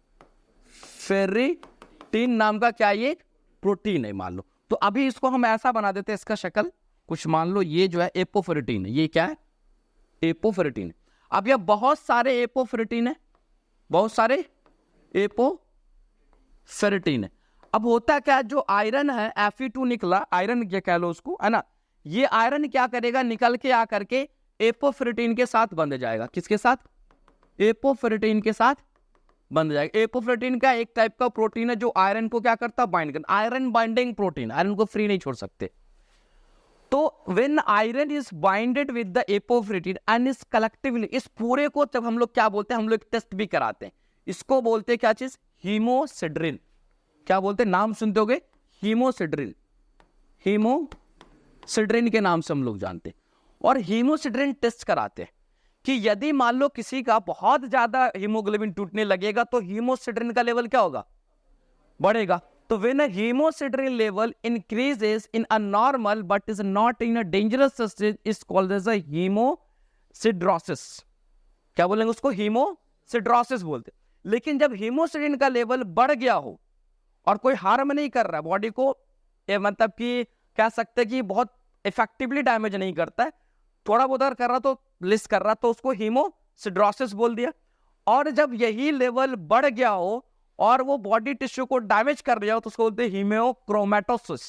Speaker 1: नाम का क्या ये प्रोटीन है, मान लो। तो अभी इसको हम ऐसा बना देते हैं, इसका शक्ल कुछ मान लो ये जो है एपोफेरेटिन है, ये क्या है, एपोफेरेटिन। अब ये बहुत सारे एपोफेरेटिन है, बहुत सारे एपोफेरेटिन है। अब होता क्या, जो आयरन है Fe2 निकला, आयरन क्या कह लो उसको, है ना। ये आयरन क्या करेगा, निकल के आकर के एपोफेरेटिन के साथ बंध जाएगा, किसके साथ, एपोफेरेटिन के साथ बंध जाएगा। एपोफेरेटिन का एक टाइप का प्रोटीन है जो आयरन को क्या करता है, बाइंड करता, आयरन बाइंडिंग प्रोटीन, आयरन को फ्री नहीं छोड़ सकते। तो when iron is binded with the एपोफेरेटिन and is collectively, इस पूरे को जब हम लोग क्या बोलते हैं, हम लोग एक टेस्ट भी कराते हैं, इसको बोलते हैं क्या चीज, हीमोसिड्रिन। क्या बोलते हैं, नाम सुनते होगे, हीमोसिड्रिन, हीमोसिड्रिन के नाम से हम लोग जानते हैं। और हीमोसिड्रिन टेस्ट कराते हैं कि यदि मान लो किसी का बहुत ज्यादा हीमोग्लोबिन टूटने लगेगा तो हीमोसिड्रिन का लेवल क्या होगा, बढ़ेगा। तो when a haemosiderin level increases in a normal but is not in a dangerous stage is called as a haemosiderosis. क्या बोलेंगे उसको, हीमोसिड्रोसिस बोलते। लेकिन जब हीमोसिड्रिन का लेवल बढ़ गया हो और कोई हार्म नहीं कर रहा बॉडी को, मतलब कि कह सकते कि बहुत इफेक्टिवली डैमेज नहीं करता है, थोड़ा बहुत कर रहा तो लिस्ट कर रहा, तो उसको हीमोसिड्रोसिस बोल दिया। और जब यही लेवल बढ़ गया हो और वो बॉडी टिश्यू को डैमेज कर रहा हो तो उसको बोलते हैं हीमोक्रोमैटोसिस,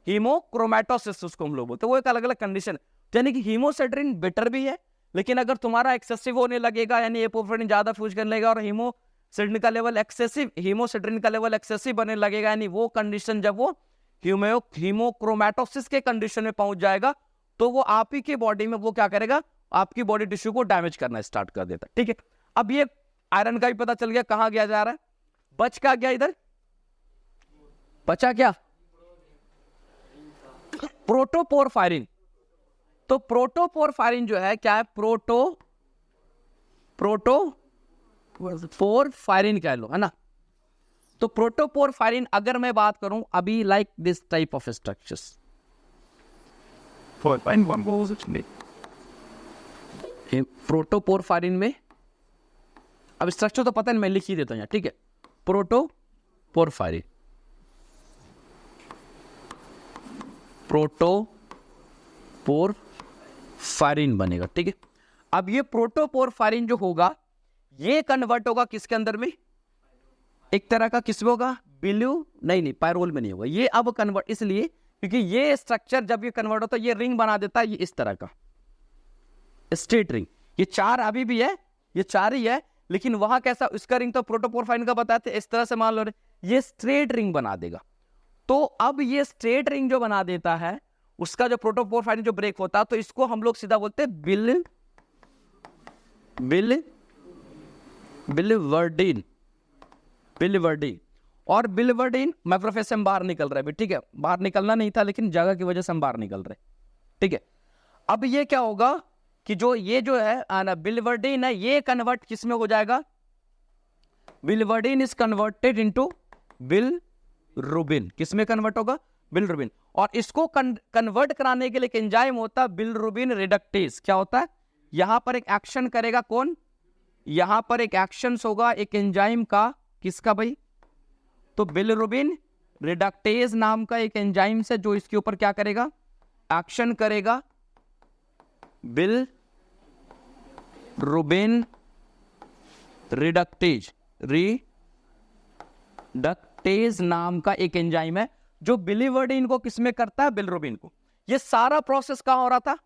Speaker 1: हीमोक्रोमैटोसिस उसको हम लोग बोलते हैं। वो एक अलग अलग कंडीशन, यानी कि हीमोसिड्रिन बेटर भी है, लेकिन अगर तुम्हारा एक्सेसिव होने लगेगा, यानी एपोफेरेटिन ज्यादा फ्यूज करने लगेगा और हीमोसिड्रिन का लेवल एक्सेसिव बनने लगेगा, यानी वो कंडीशन जब वो हीमोक्रोमैटोसिस के कंडीशन में पहुंच जाएगा तो वो आप ही की बॉडी में वो क्या करेगा, आपकी बॉडी टिश्यू को डैमेज करना स्टार्ट कर देता है, ठीक है। अब ये आयरन का भी पता चल गया कहां गया जा रहा है, बच क्या गया इधर, बचा क्या, प्रोटोपोरफायरिन। तो प्रोटोपोरफायरिन जो है क्या है, प्रोटोपोरफायरिन कह लो, है ना। तो प्रोटोपोरफायरिन अगर मैं बात करूं अभी, like this type of structures, protoporphyrin में, अब स्ट्रक्चर तो पता है, मैं लिख ही देता हूं यहाँ, ठीक है। प्रोटोपोरफायरिन बनेगा, ठीक है। अब ये प्रोटोपोरफायरिन जो होगा ये कन्वर्ट होगा किसके अंदर में, एक तरह का किसमें होगा, नहीं पायरोल में नहीं होगा ये। अब कन्वर्ट इसलिए क्योंकि ये स्ट्रक्चर जब ये कन्वर्ट होता है ये रिंग बना देता है, ये इस तरह का स्ट्रेट रिंग। ये चार अभी भी है, ये चार ही है, लेकिन वहां कैसा, इसका रिंग तो प्रोटोपोरफायरिन का बताते, इस तरह से मान लो ये स्ट्रेट रिंग बना देगा। तो अब ये स्ट्रेट रिंग जो बना देता है उसका जो प्रोटोपोरफायरिन जो ब्रेक होता है तो इसको हम लोग सीधा बोलते हैं बिलिवर्डिन, बिलिवर्डिन, और बिलिवर्डिन मैक्रोफेज से हम बाहर निकल रहे हैं, ठीक है, बाहर निकलना नहीं था लेकिन जगह की वजह से हम बाहर निकल रहे, ठीक है। अब ये क्या होगा कि जो ये जो है ना बिलिवर्डिन है, ये कन्वर्ट किस में हो जाएगा, बिलिवर्डिन इज कन्वर्टेड इनटू बिलरुबिन, किस में कन्वर्ट होगा, बिलरुबिन। और इसको कन्वर्ट कराने के लिए एक एंजाइम होता है बिलरुबिन रिडक्टेज। क्या होता है, यहां पर एक एक्शन करेगा कौन, यहां पर एक एक्शन होगा एक एंजाइम का, किसका भाई, तो बिलरुबिन रिडक्टेज नाम का एक एंजाइम से जो इसके ऊपर क्या करेगा, एक्शन करेगा बिलरुबिन रिडक्टेज, रिडक्टेज नाम का एक एंजाइम है जो बिलिवर्डिन को किसमें करता है, बिलरुबिन को। ये सारा प्रोसेस कहां हो रहा था,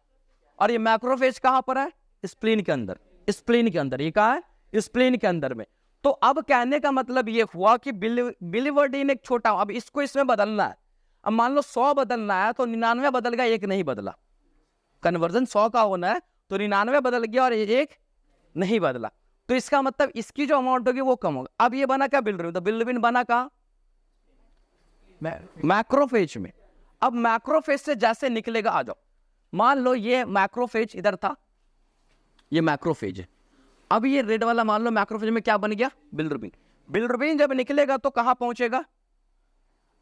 Speaker 1: और ये मैक्रोफेज कहां पर है, स्प्लीन के अंदर, स्प्लीन के अंदर, ये कहां है, स्प्लीन के अंदर में। तो अब कहने का मतलब ये हुआ कि बिलिवर्डिन एक छोटा, अब इसको इसमें बदलना है। अब मान लो 100 बदलना है तो 99 बदल गया, एक नहीं बदला। कन्वर्जन 100 का होना है तो 99 बदल गया और एक नहीं बदला, तो इसका मतलब इसकी जो अमाउंट होगी वो कम होगा। अब ये बना क्या, बिलरुबिन, तो बिलरुबिन बना कहां, मैक्रोफेज में। अब मैक्रोफेज से जैसे निकलेगा, आ जाओ, मान लो ये मैक्रोफेज इधर था, ये मैक्रोफेज है। अब ये रेड वाला मान लो मैक्रोफेज में क्या बन गया, बिलरुबिन। बिलरुबिन जब निकलेगा तो कहां पहुंचेगा,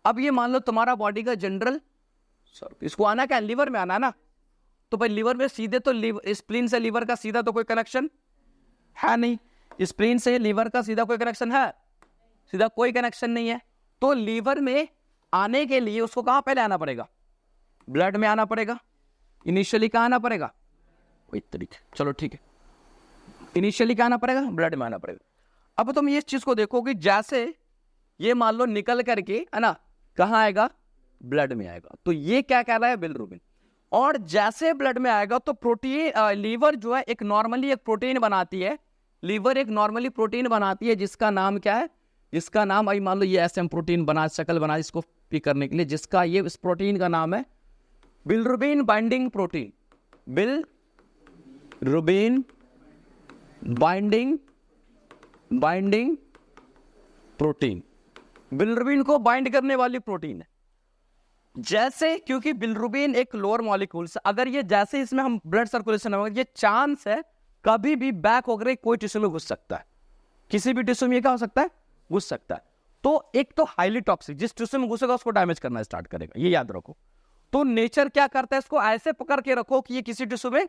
Speaker 1: अब ये मान लो तुम्हारा बॉडी का जनरल, इसको आना क्या, लीवर में आना ना, तो भाई लीवर में सीधे तो स्प्लीन से लीवर का सीधा तो कोई कनेक्शन है नहीं, स्प्लीन से लीवर का सीधा कोई कनेक्शन है, सीधा कोई कनेक्शन नहीं है। तो लीवर में आने के लिए उसको कहां पहले आना पड़ेगा, ब्लड में आना पड़ेगा। इनिशियली कहां आना पड़ेगा, वही तरीके, चलो ठीक है, इनिशियली क्या आना पड़ेगा, ब्लड में आना पड़ेगा। अब तुम ये चीज को देखो कि जैसे ये मान लो निकल करके है ना कहां आएगा, ब्लड में आएगा, तो ये क्या कह रहा है, बिलरुबिन। और जैसे ब्लड में आएगा तो प्रोटीन, लीवर जो है एक नॉर्मली एक प्रोटीन बनाती है, लीवर एक नॉर्मली प्रोटीन बनाती है जिसका नाम क्या है, जिसका नाम अभी मान लो ये ऐसे हम प्रोटीन बना, शक्ल बना इसको पिक करने के लिए, जिसका ये इस प्रोटीन का नाम है bilirubin binding protein, bilirubin binding protein, bilirubin को बाइंड करने वाली प्रोटीन है। जैसे क्योंकि बिलरुबिन एक लोअर मॉलिक्यूल से, अगर ये जैसे इसमें हम ब्लड सर्कुलेशन होगा, ये चांस है कभी भी बैक होकर कोई टिश्यू में घुस सकता है, किसी भी टिश्यू में क्या हो सकता है, घुस सकता है। तो एक तो हाईली टॉक्सिक, जिस टिश्यू में घुसेगा उसको डैमेज करना स्टार्ट करेगा, ये याद रखो। तो नेचर क्या करता है, इसको ऐसे पकड़ के रखो कि ये किसी टिश्यू में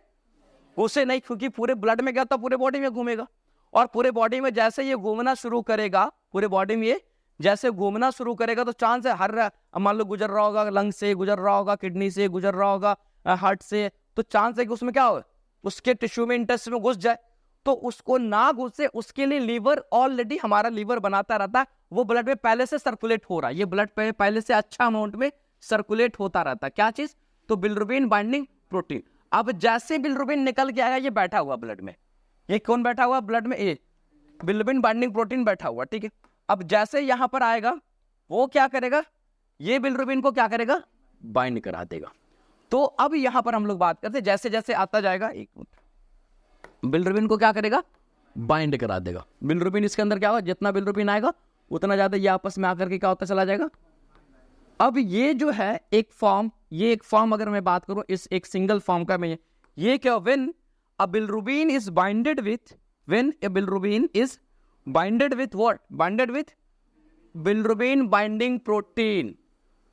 Speaker 1: घुसे नहीं, क्योंकि पूरे ब्लड में गया तो पूरे बॉडी में घूमेगा, और पूरे बॉडी में जैसे ये घूमना शुरू करेगा, पूरे बॉडी में ये जैसे घूमना शुरू करेगा तो चांस है हर, मान लो गुजर रहा होगा लंग से, गुजर रहा होगा किडनी से, गुजर रहा होगा हार्ट से, तो चांस है कि उसमें क्या हो, उसके टिश्यू में, इंटेस्ट में घुस जाए। तो उसको ना घुसे उसके लिए लीवर, ऑलरेडी हमारा लीवर बनाता रहता है, वो ब्लड में पहले से सर्कुलेट हो रहा है, ये ब्लड पहले से अच्छा अमाउंट में सर्कुलेट होता रहता है, क्या चीज, तो बिलरुबिन बाइंडिंग प्रोटीन। अब जैसे बिलरुबिन निकल के आएगा, ये बैठा हुआ ब्लड में, ये कौन बैठा हुआ ब्लड में, ये बिलरुबिन बाइंडिंग प्रोटीन बैठा हुआ, ठीक है। अब जैसे यहां पर आएगा वो क्या करेगा, ये बिलरुबिन को क्या करेगा, बाइंड करा देगा। तो अब यहां पर हम लोग बात करते हैं, जैसे जैसे आता जाएगा, एक बिलरुबिन को क्या करेगा, बाइंड करा देगा। बिलरुबिन इसके अंदर क्या होगा, जितना बिलरुबिन आएगा उतना ज्यादा ये आपस में आकर के क्या होता चला जाएगा। अब ये जो है एक फॉर्म, ये एक फॉर्म अगर मैं बात करूं इस एक सिंगल फॉर्म का, मैं ये क्या, when a bilirubin is binded with, when A bilirubin is binded with what, binded with bilirubin binding protein.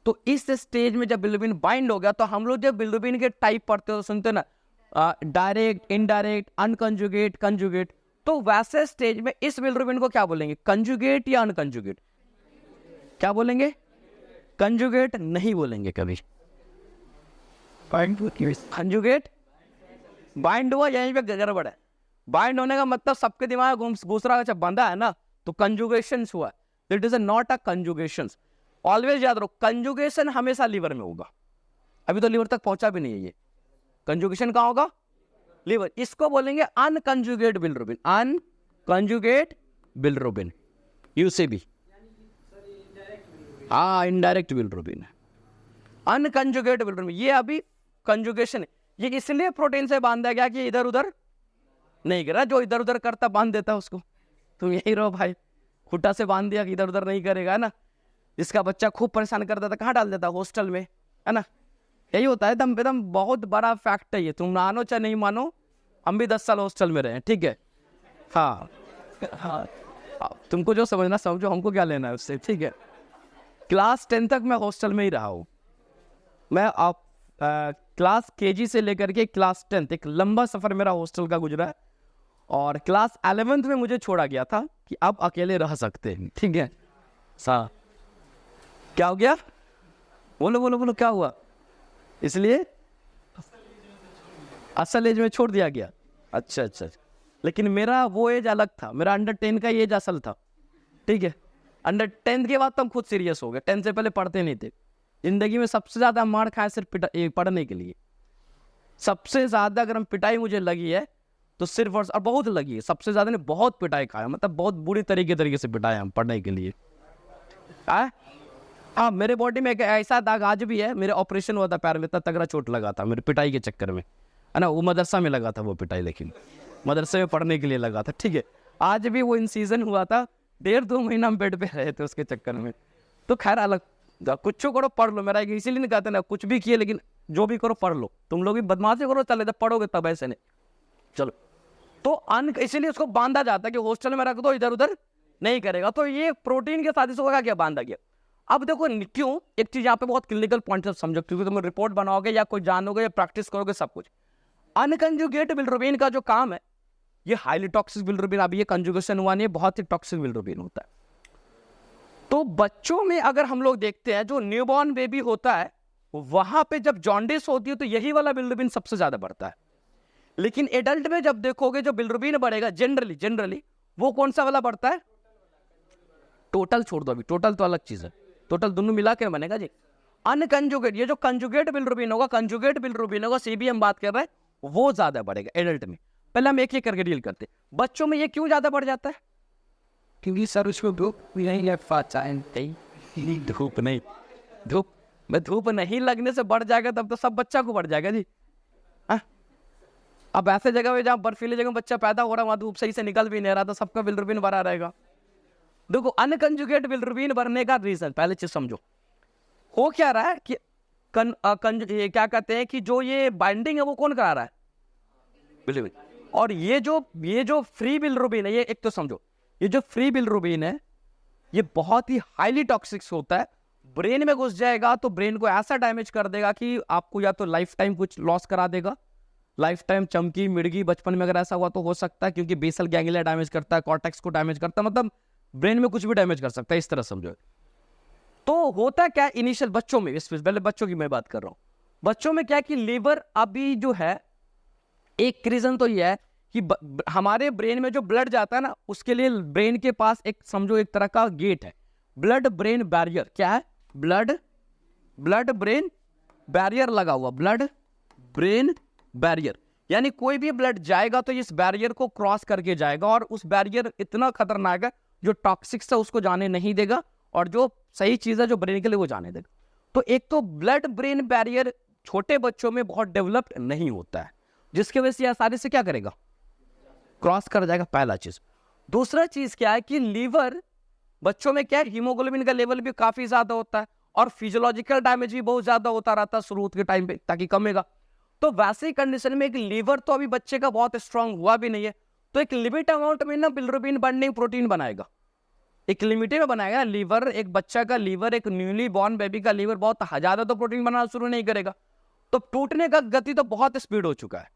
Speaker 1: तो इस स्टेज में जब बिलरुबिन बाइंड हो गया, तो हम लोग जब बिलरुबिन के टाइप पढ़ते हो तो सुनते ना, डायरेक्ट, इनडायरेक्ट, अनकंजुगेट, कंजुगेट, तो वैसे स्टेज में इस बिलरुबिन को क्या बोलेंगे, कंजुगेट या अनकंजुगेट, क्या बोलेंगे, कंजुगेट नहीं बोलेंगे कभी, कंजुगेट बाइंड हुआ यहीं पे गड़बड़ है। बाइंड होने का मतलब सबके दिमाग में घुस रहा है, जब बंधा है ना तो कंजुगेशन हुआ, it is not a conjugation. Always याद रखो, कंजुगेशन हमेशा लीवर में होगा, अभी तो लीवर तक पहुंचा भी नहीं है, ये कंजुगेशन कहां होगा, लीवर। इसको बोलेंगे अनकंजुगेट बिलरुबिन, अनकंजुगेट बिलरुबिन, यूसे भी, हाँ इनडायरेक्ट बिलरुबिन, अनकंजुगेट बिलरुबिन। ये अभी कंजुगेशन है, ये इसलिए प्रोटीन से बांधा गया कि इधर उधर नहीं गिरा, जो इधर उधर करता बांध देता उसको, तुम यही रहो भाई, खुटा से बांध दिया कि इधर उधर नहीं करेगा, है ना। जिसका बच्चा खूब परेशान करता था कहाँ डाल देता, हॉस्टल में, है ना। यही होता है, एकदम बहुत बड़ा फैक्ट है ये, तुम मानो चाहे नहीं मानो, हम भी 10 साल हॉस्टल में रहे, ठीक है। हाँ हाँ, तुमको जो समझना समझो, हमको क्या लेना है उससे, ठीक है। क्लास 10 तक मैं हॉस्टल में ही रहा हूँ। मैं आप क्लास केजी से लेकर के क्लास 10 एक लंबा सफर मेरा हॉस्टल का गुजरा है। और क्लास 11th में मुझे छोड़ा गया था कि आप अकेले रह सकते हैं, ठीक है। सा क्या हो गया, बोलो बोलो बोलो, क्या हुआ? इसलिए असल एज में छोड़ दिया गया। अच्छा अच्छा, लेकिन मेरा वो एज अलग था, मेरा अंडर 10 का एज असल था, ठीक है। अंडर 10 के बाद तो हम खुद सीरियस हो गए, 10 से पहले पढ़ते नहीं थे। जिंदगी में सबसे ज्यादा मार खाया सिर्फ पढ़ने के लिए। सबसे ज्यादा अगर हम पिटाई मुझे लगी है तो सिर्फ और बहुत लगी है, सबसे ज्यादा ने बहुत पिटाई खाया, मतलब बहुत बुरी तरीके से पिटाया हम पढ़ने के लिए। हाँ, मेरे बॉडी में एक ऐसा दाग आज भी है, मेरे ऑपरेशन हुआ था पैर में, इतना तगड़ा चोट लगा था मेरे पिटाई के चक्कर में, है ना। वो मदरसा में लगा था वो पिटाई, लेकिन मदरसे में पढ़ने के लिए लगा था, ठीक है। आज भी वो इन सीजन हुआ था, 1.5-2 महीना हम बेड पे रहे थे उसके चक्कर में। तो खैर अलग, कुछ करो पढ़ लो, मेरा इसीलिए नहीं कहते ना कुछ भी किए, लेकिन जो भी करो पढ़ लो। तुम लोग भी बदमाशी करो, चले जब पढ़ोगे तब ऐसे नहीं, चलो। तो इसीलिए उसको बांधा जाता है कि हॉस्टल में रख दो, इधर उधर नहीं करेगा। तो ये प्रोटीन के साथ इसको क्या बांधा गया। अब देखो क्यों, एक चीज यहाँ पे बहुत क्लिनिकल पॉइंट समझो, क्योंकि तुम रिपोर्ट बनाओगे या कोई जानोगे या प्रैक्टिस करोगे सब कुछ। अनकंजुगेट बिलिरुबिन का जो काम है, ये हाईली टॉक्सिक बिलिरुबिन, अब ये कंजुगेशन हुआ नहीं, बहुत ही टॉक्सिक बिलिरुबिन होता है। तो बच्चों में अगर हम लोग देखते हैं, जो न्यूबॉर्न बेबी होता है, वहां पे जब जॉन्डिस होती है तो यही वाला बिलिरुबिन सबसे ज्यादा बढ़ता है। लेकिन एडल्ट में जब देखोगे जो बिलिरुबिन बढ़ेगा जनरली वो कौन सा वाला बढ़ता है? टोटल छोड़ दो, अभी टोटल तो अलग चीज है, टोटल दोनों मिला के बनेगा जी। अनकंजुगेट, ये जो कंजुगेट बिलिरुबिन होगा, सीबी हम बात कर रहे हैं, वो ज्यादा बढ़ेगा एडल्ट में। पहले हम एक एक करके डील करते। बच्चों में ये क्यों ज्यादा बढ़ जाता है? क्योंकि सर उसको धूप नहीं लगने से बढ़ जाएगा, तब तो सब बच्चा को बढ़ जाएगा जी। अब ऐसे जगह में जहाँ बर्फीली जगह में बच्चा पैदा हो रहा है, वहां धूप सही से निकल भी नहीं रहा, तो सबका बिलिरुबिन बढ़ा रहेगा। देखो अनकंजुगेट बिलिरुबिन बढ़ने का रीजन पहले चीज समझो, हो क्या रहा है कि ये क्या कहते हैं कि जो ये बाइंडिंग है वो कौन करा रहा है? बिलिरुबिन। और ये जो फ्री बिलिरुबिन है, ये एक तो समझो, ये जो फ्री बिलिरुबिन है ये बहुत ही हाईली टॉक्सिक होता है। ब्रेन में घुस जाएगा तो ब्रेन को ऐसा डैमेज कर देगा कि आपको या तो लाइफ टाइम कुछ लॉस करा देगा, लाइफ टाइम चमकी मिर्गी बचपन में अगर ऐसा हुआ तो हो सकता है, क्योंकि बेसल गैंग्लिया डैमेज करता है, कॉर्टेक्स को डैमेज करता है, मतलब ब्रेन में कुछ भी डैमेज कर सकता है, इस तरह समझो। तो होता क्या इनिशियल बच्चों में, पहले बच्चों की मैं बात कर रहा हूं, बच्चों में क्या कि लीवर अभी जो है, एक रीजन तो यह है कि हमारे ब्रेन में जो ब्लड जाता है ना, उसके लिए ब्रेन के पास एक समझो एक तरह का गेट है, ब्लड ब्रेन बैरियर। क्या है? ब्लड ब्रेन बैरियर लगा हुआ, ब्लड ब्रेन बैरियर। यानी कोई भी ब्लड जाएगा तो इस बैरियर को क्रॉस करके जाएगा, और उस बैरियर इतना खतरनाक है जो टॉक्सिक्स है उसको जाने नहीं देगा, और जो सही चीज है जो ब्रेन के लिए वो जाने देगा। तो एक तो ब्लड ब्रेन बैरियर छोटे बच्चों में बहुत डेवलप्ड नहीं होता है, जिसकी वजह से आसानी से क्या करेगा, क्रॉस कर जाएगा, पहला चीज। दूसरा चीज क्या है कि लीवर बच्चों में क्या है, हीमोग्लोबिन का लेवल भी काफी ज्यादा होता है, और फिजियोलॉजिकल डैमेज भी बहुत ज्यादा होता रहता है शुरू के टाइम पे, ताकि कमेगा। तो वैसे कंडीशन में एक लीवर तो अभी बच्चे का बहुत स्ट्रांग हुआ भी नहीं है, तो एक लिमिट अमाउंट में ना बिलिरुबिन बाइंडिंग प्रोटीन बनाएगा, एक लिमिटेड में बनाएगा। लीवर, एक बच्चा का लीवर, एक न्यूली बॉर्न बेबी का लीवर बहुत ज्यादा तो प्रोटीन बनाना शुरू नहीं करेगा, तो टूटने का गति तो बहुत स्पीड हो चुका है।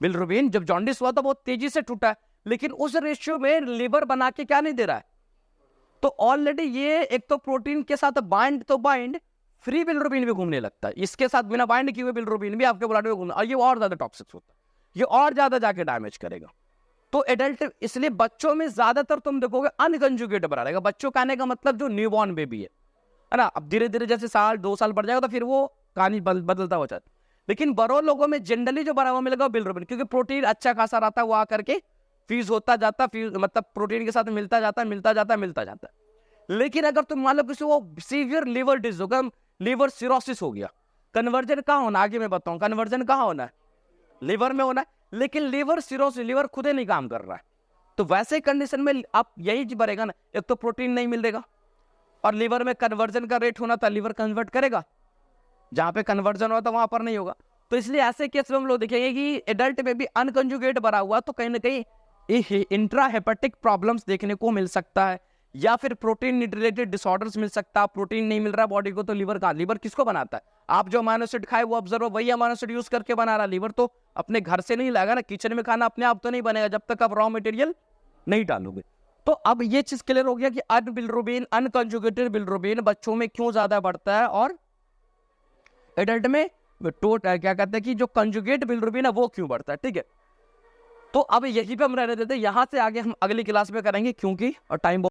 Speaker 1: बिलिरुबिन जब जॉन्डिस हुआ तो बहुत तेजी से टूटा है, लेकिन उस रेशियो में लीवर बना के क्या नहीं दे रहा है, तो ऑलरेडी ये एक तो प्रोटीन के साथ बाइंड फ्री बिलिरुबिन भी घूमने लगता है, इसके साथ बिना बाइंड किए हुए बिलिरुबिन भी आपके ब्लड में घूमना, और ये और ज्यादा टॉक्सिक होता है, ये और ज्यादा जाके डैमेज करेगा। तो एडल्ट, इसलिए बच्चों में ज्यादातर तुम देखोगे अनकंजुगेट बना रहेगा। बच्चों का आने का मतलब जो न्यूबॉर्न बेबी है ना, अब धीरे धीरे जैसे 1-2 साल बढ़ जाएगा तो फिर वो कहानी बदलता हो जाता है। लेकिन बड़ों लोगों में जनरली जो बढ़ा हुआ मिलेगा बिलिरुबिन, क्योंकि प्रोटीन अच्छा खासा रहता है, वो आकर के फ्यूज होता जाता, मतलब प्रोटीन के साथ मिलता जाता है। लेकिन अगर तुम मान लो किसी को सीवियर लिवर डिजीज होगा, लिवर सिरोसिस हो गया, कन्वर्जन कहाँ होना, आगे मैं बताऊं कन्वर्जन कहाँ होना है, लिवर में होना है। लेकिन लिवर सिरोसिस, लिवर खुद ही नहीं काम कर रहा है, तो वैसे कंडीशन में आप यही चीज बढ़ेगा ना, एक तो प्रोटीन नहीं मिलेगा और लिवर में कन्वर्जन का रेट होना था, लिवर कन्वर्ट करेगा, जहां पे कन्वर्जन होता वहां पर नहीं होगा। तो इसलिए ऐसे केस में हम लोग देखेंगे कि एडल्ट में भी अनकंजुगेट भरा हुआ, तो कहीं ना कहीं इंट्रा हेपेटिक प्रॉब्लम्स देखने को मिल सकता है, या फिर प्रोटीन रिलेटेड डिसऑर्डर्स मिल सकता है। प्रोटीन नहीं मिल रहा बॉडी को, तो लिवर किसको बनाता है? आप जो अमाइनो एसिड खाए वो ऑब्जर्व वही अमाइनो एसिड यूज करके बना रहा। लिवर तो अपने घर से नहीं लाएगा ना, किचन में खाना अपने आप तो नहीं बनेगा जब तक आप रॉ मटेरियल नहीं डालोगे। तो अब ये चीज क्लियर हो गया कि बिलिरुबिन, अनकंजुगेटेड बिलिरुबिन बच्चों में क्यों ज्यादा बढ़ता है और एडल्ट में क्या कहते हैं कि जो कंजुगेट बिलिरुबिन है वो क्यों बढ़ता है। ठीक है, तो अब यही पे हम रहने देते हैं, यहां से आगे हम अगली क्लास में करेंगे क्योंकि टाइम